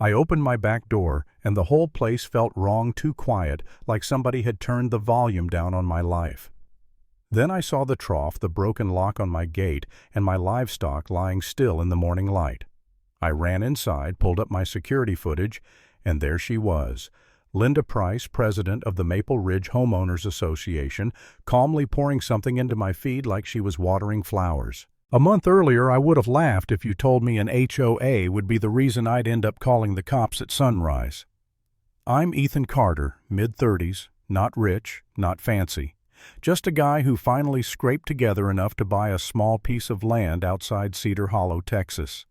I opened my back door, and the whole place felt wrong, too quiet, like somebody had turned the volume down on my life. Then I saw the trough, the broken lock on my gate, and my livestock lying still in the morning light. I ran inside, pulled up my security footage, and there she was, Linda Price, president of the Maple Ridge Homeowners Association, calmly pouring something into my feed like she was watering flowers. A month earlier, I would have laughed if you told me an HOA would be the reason I'd end up calling the cops at sunrise. I'm Ethan Carter, mid-30s, not rich, not fancy. Just a guy who finally scraped together enough to buy a small piece of land outside Cedar Hollow, Texas.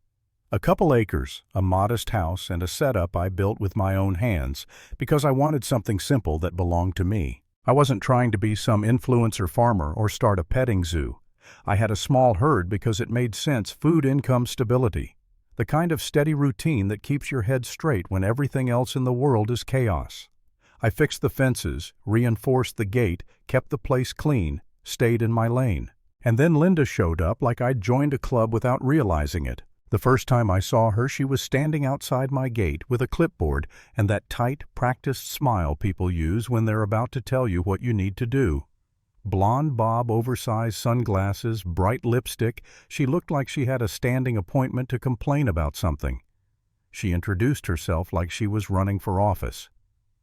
A couple acres, a modest house, and a setup I built with my own hands because I wanted something simple that belonged to me. I wasn't trying to be some influencer farmer or start a petting zoo. I had a small herd because it made sense: food, income, stability. The kind of steady routine that keeps your head straight when everything else in the world is chaos. I fixed the fences, reinforced the gate, kept the place clean, stayed in my lane. And then Linda showed up like I'd joined a club without realizing it. The first time I saw her, she was standing outside my gate with a clipboard and that tight, practiced smile people use when they're about to tell you what you need to do. Blonde bob, oversized sunglasses, bright lipstick, she looked like she had a standing appointment to complain about something. She introduced herself like she was running for office.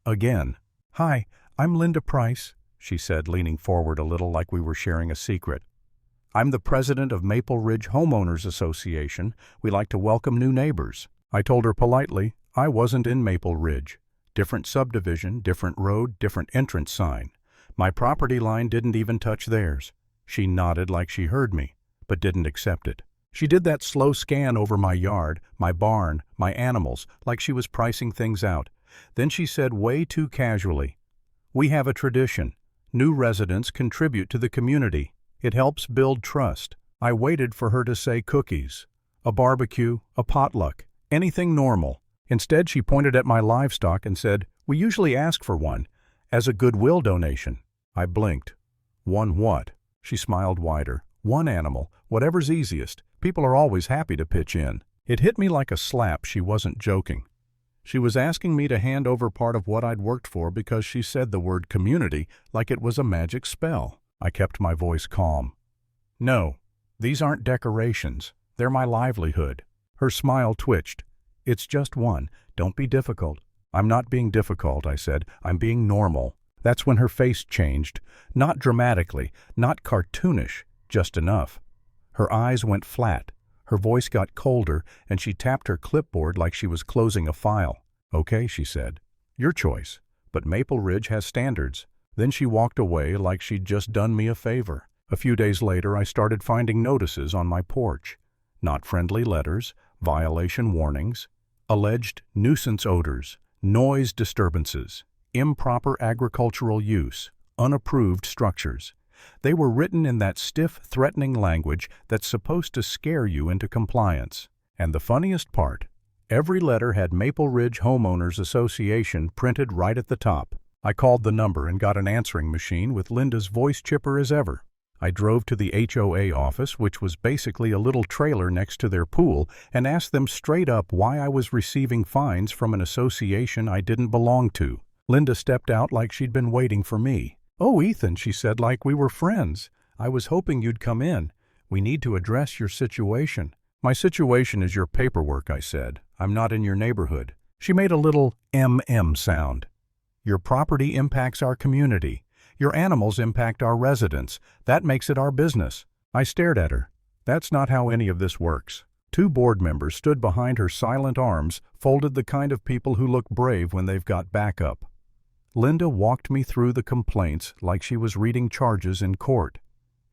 Again. "Hi, I'm Linda Price," she said, leaning forward a little like we were sharing a secret. "I'm the president of Maple Ridge Homeowners Association. We like to welcome new neighbors." I told her politely I wasn't in Maple Ridge. Different subdivision, different road, different entrance sign. My property line didn't even touch theirs. She nodded like she heard me, but didn't accept it. She did that slow scan over my yard, my barn, my animals, like she was pricing things out. Then she said way too casually, "We have a tradition. New residents contribute to the community. It helps build trust." I waited for her to say cookies, a barbecue, a potluck, anything normal. Instead, she pointed at my livestock and said, "We usually ask for one, as a goodwill donation." I blinked. "One what?" She smiled wider. "One animal, whatever's easiest. People are always happy to pitch in." It hit me like a slap she wasn't joking. She was asking me to hand over part of what I'd worked for because she said the word community like it was a magic spell. I kept my voice calm. "No, these aren't decorations. They're my livelihood." Her smile twitched. "It's just one. Don't be difficult." "I'm not being difficult," I said. "I'm being normal." That's when her face changed. Not dramatically, not cartoonish, just enough. Her eyes went flat. Her voice got colder, and she tapped her clipboard like she was closing a file. "Okay," she said. "Your choice. But Maple Ridge has standards." Then she walked away like she'd just done me a favor. A few days later, I started finding notices on my porch. Not friendly letters, violation warnings, alleged nuisance odors, noise disturbances, improper agricultural use, unapproved structures. They were written in that stiff, threatening language that's supposed to scare you into compliance. And the funniest part, every letter had Maple Ridge Homeowners Association printed right at the top. I called the number and got an answering machine with Linda's voice chipper as ever. I drove to the HOA office, which was basically a little trailer next to their pool, and asked them straight up why I was receiving fines from an association I didn't belong to. Linda stepped out like she'd been waiting for me. "Oh, Ethan," she said, like we were friends. "I was hoping you'd come in. We need to address your situation." "My situation is your paperwork," I said. "I'm not in your neighborhood." She made a little sound. "Your property impacts our community. Your animals impact our residents. That makes it our business." I stared at her. That's not how any of this works. Two board members stood behind her silent arms, folded, the kind of people who look brave when they've got backup. Linda walked me through the complaints like she was reading charges in court.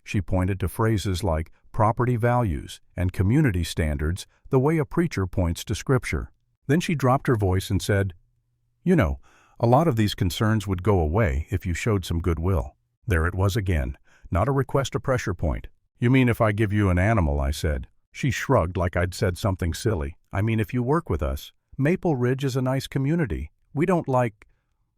She pointed to phrases like property values and community standards the way a preacher points to scripture. Then she dropped her voice and said, "You know, a lot of these concerns would go away if you showed some goodwill." There it was again, not a request, a pressure point. "You mean if I give you an animal?" I said. She shrugged like I'd said something silly. "I mean if you work with us. Maple Ridge is a nice community. We don't like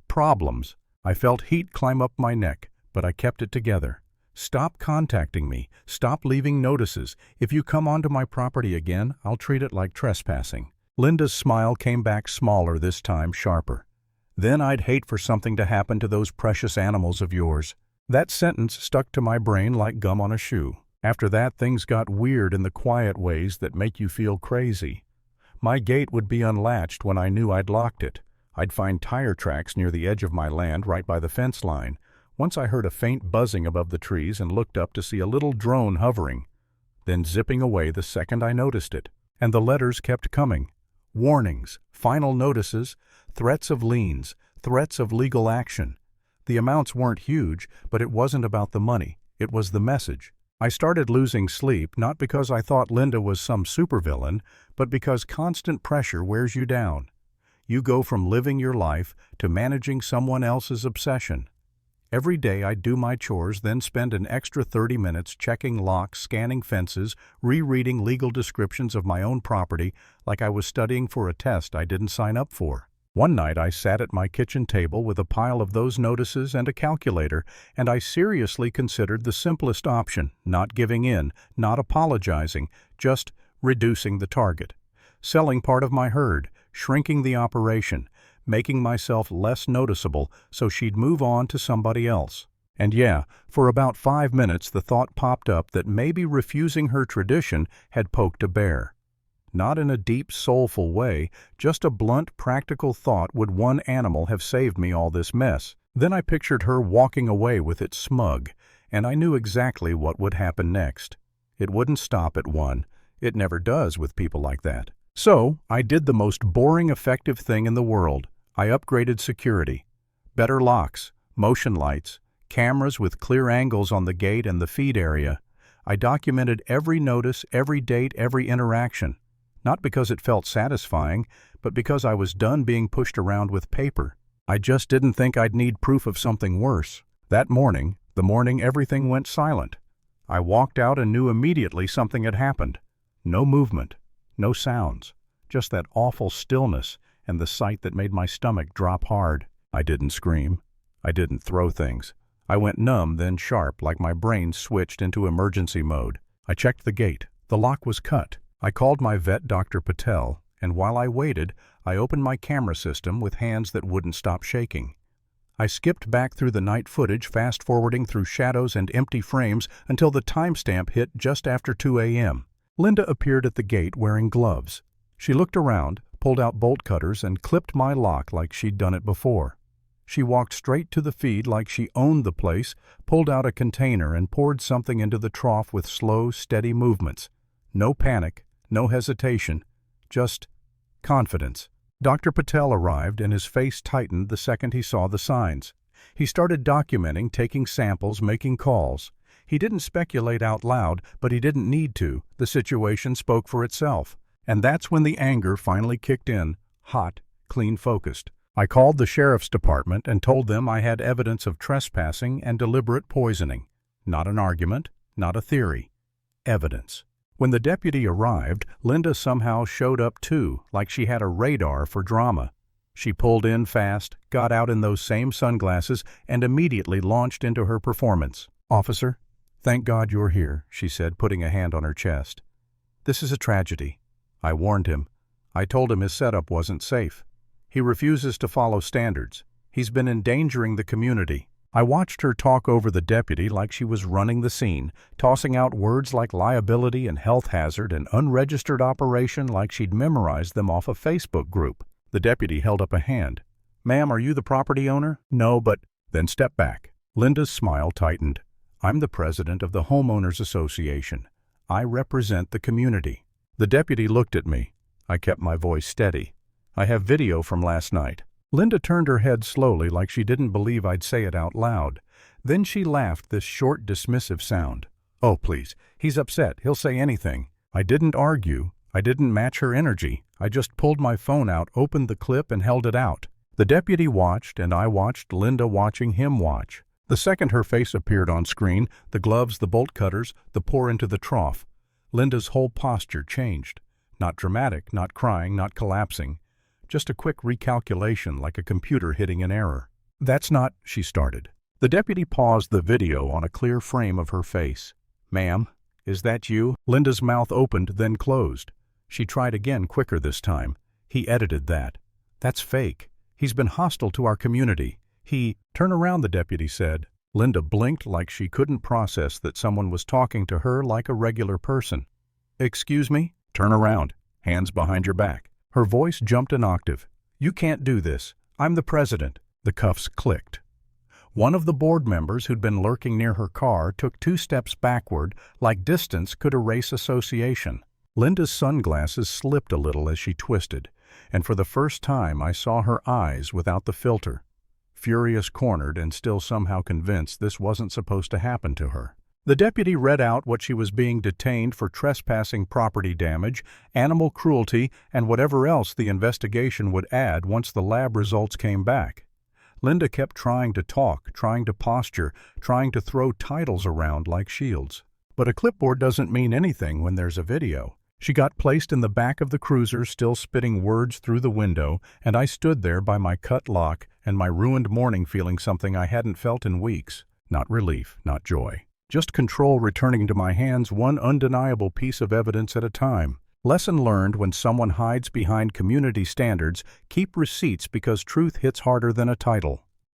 problems." I felt heat climb up my neck, but I kept it together. "Stop contacting me. Stop leaving notices. If you come onto my property again, I'll treat it like trespassing." Linda's smile came back smaller this time, sharper. "Then I'd hate for something to happen to those precious animals of yours." That sentence stuck to my brain like gum on a shoe. After that, things got weird in the quiet ways that make you feel crazy. My gate would be unlatched when I knew I'd locked it. I'd find tire tracks near the edge of my land right by the fence line. Once I heard a faint buzzing above the trees and looked up to see a little drone hovering, then zipping away the second I noticed it. And the letters kept coming. Warnings, final notices, threats of liens, threats of legal action. The amounts weren't huge, but it wasn't about the money. It was the message. I started losing sleep, not because I thought Linda was some supervillain, but because constant pressure wears you down. You go from living your life to managing someone else's obsession. Every day I'd do my chores, then spend an extra 30 minutes checking locks, scanning fences, rereading legal descriptions of my own property like I was studying for a test I didn't sign up for. One night I sat at my kitchen table with a pile of those notices and a calculator, and I seriously considered the simplest option, not giving in, not apologizing, just reducing the target. Selling part of my herd, shrinking the operation, making myself less noticeable so she'd move on to somebody else. And yeah, for about 5 minutes the thought popped up that maybe refusing her tradition had poked a bear. Not in a deep, soulful way, just a blunt, practical thought: would one animal have saved me all this mess? Then I pictured her walking away with it smug, and I knew exactly what would happen next. It wouldn't stop at one. It never does with people like that. So I did the most boring, effective thing in the world. I upgraded security. Better locks, motion lights, cameras with clear angles on the gate and the feed area. I documented every notice, every date, every interaction. Not because it felt satisfying, but because I was done being pushed around with paper. I just didn't think I'd need proof of something worse. That morning, the morning everything went silent, I walked out and knew immediately something had happened. No movement, no sounds, just that awful stillness and the sight that made my stomach drop hard. I didn't scream. I didn't throw things. I went numb, then sharp, like my brain switched into emergency mode. I checked the gate. The lock was cut. I called my vet, Dr. Patel, and while I waited, I opened my camera system with hands that wouldn't stop shaking. I skipped back through the night footage, fast-forwarding through shadows and empty frames until the timestamp hit just after 2 a.m. Linda appeared at the gate wearing gloves. She looked around, pulled out bolt cutters, and clipped my lock like she'd done it before. She walked straight to the feed like she owned the place, pulled out a container and poured something into the trough with slow, steady movements. No panic, no hesitation, just confidence. Dr. Patel arrived and his face tightened the second he saw the signs. He started documenting, taking samples, making calls. He didn't speculate out loud, but he didn't need to. The situation spoke for itself. And that's when the anger finally kicked in, hot, clean focused. I called the sheriff's department and told them I had evidence of trespassing and deliberate poisoning. Not an argument, not a theory. Evidence. When the deputy arrived, Linda somehow showed up too, like she had a radar for drama. She pulled in fast, got out in those same sunglasses, and immediately launched into her performance. "Officer, thank God you're here," she said, putting a hand on her chest. "This is a tragedy." I warned him. I told him his setup wasn't safe. He refuses to follow standards. He's been endangering the community. I watched her talk over the deputy like she was running the scene, tossing out words like liability and health hazard and unregistered operation like she'd memorized them off a Facebook group. The deputy held up a hand. "Ma'am, are you the property owner?" "No, but—" "Then step back." Linda's smile tightened. "I'm the president of the Homeowners Association. I represent the community." The deputy looked at me. I kept my voice steady. "I have video from last night." Linda turned her head slowly like she didn't believe I'd say it out loud. Then she laughed, this short, dismissive sound. "Oh, please, he's upset. He'll say anything." I didn't argue. I didn't match her energy. I just pulled my phone out, opened the clip, and held it out. The deputy watched, and I watched Linda watching him watch. The second her face appeared on screen, the gloves, the bolt cutters, the pour into the trough, Linda's whole posture changed. Not dramatic, not crying, not collapsing. Just a quick recalculation like a computer hitting an error. "That's not—" she started. The deputy paused the video on a clear frame of her face. "Ma'am, is that you?" Linda's mouth opened, then closed. She tried again, quicker this time. He edited that. That's fake. He's been hostile to our community. Turn around, the deputy said. Linda blinked like she couldn't process that someone was talking to her like a regular person. Excuse me? Turn around. Hands behind your back. Her voice jumped an octave. You can't do this. I'm the president. The cuffs clicked. One of the board members who'd been lurking near her car took 2 steps backward, like distance could erase association. Linda's sunglasses slipped a little as she twisted, and for the first time I saw her eyes without the filter. Furious, cornered, and still somehow convinced this wasn't supposed to happen to her. The deputy read out what she was being detained for: trespassing, property damage, animal cruelty, and whatever else the investigation would add once the lab results came back. Linda kept trying to talk, trying to posture, trying to throw titles around like shields. But a clipboard doesn't mean anything when there's a video. She got placed in the back of the cruiser, still spitting words through the window, and I stood there by my cut lock and my ruined morning feeling something I hadn't felt in weeks. Not relief, not joy. Just control returning to my hands, one undeniable piece of evidence at a time. Lesson learned: when someone hides behind community standards, keep receipts because truth hits harder than a title.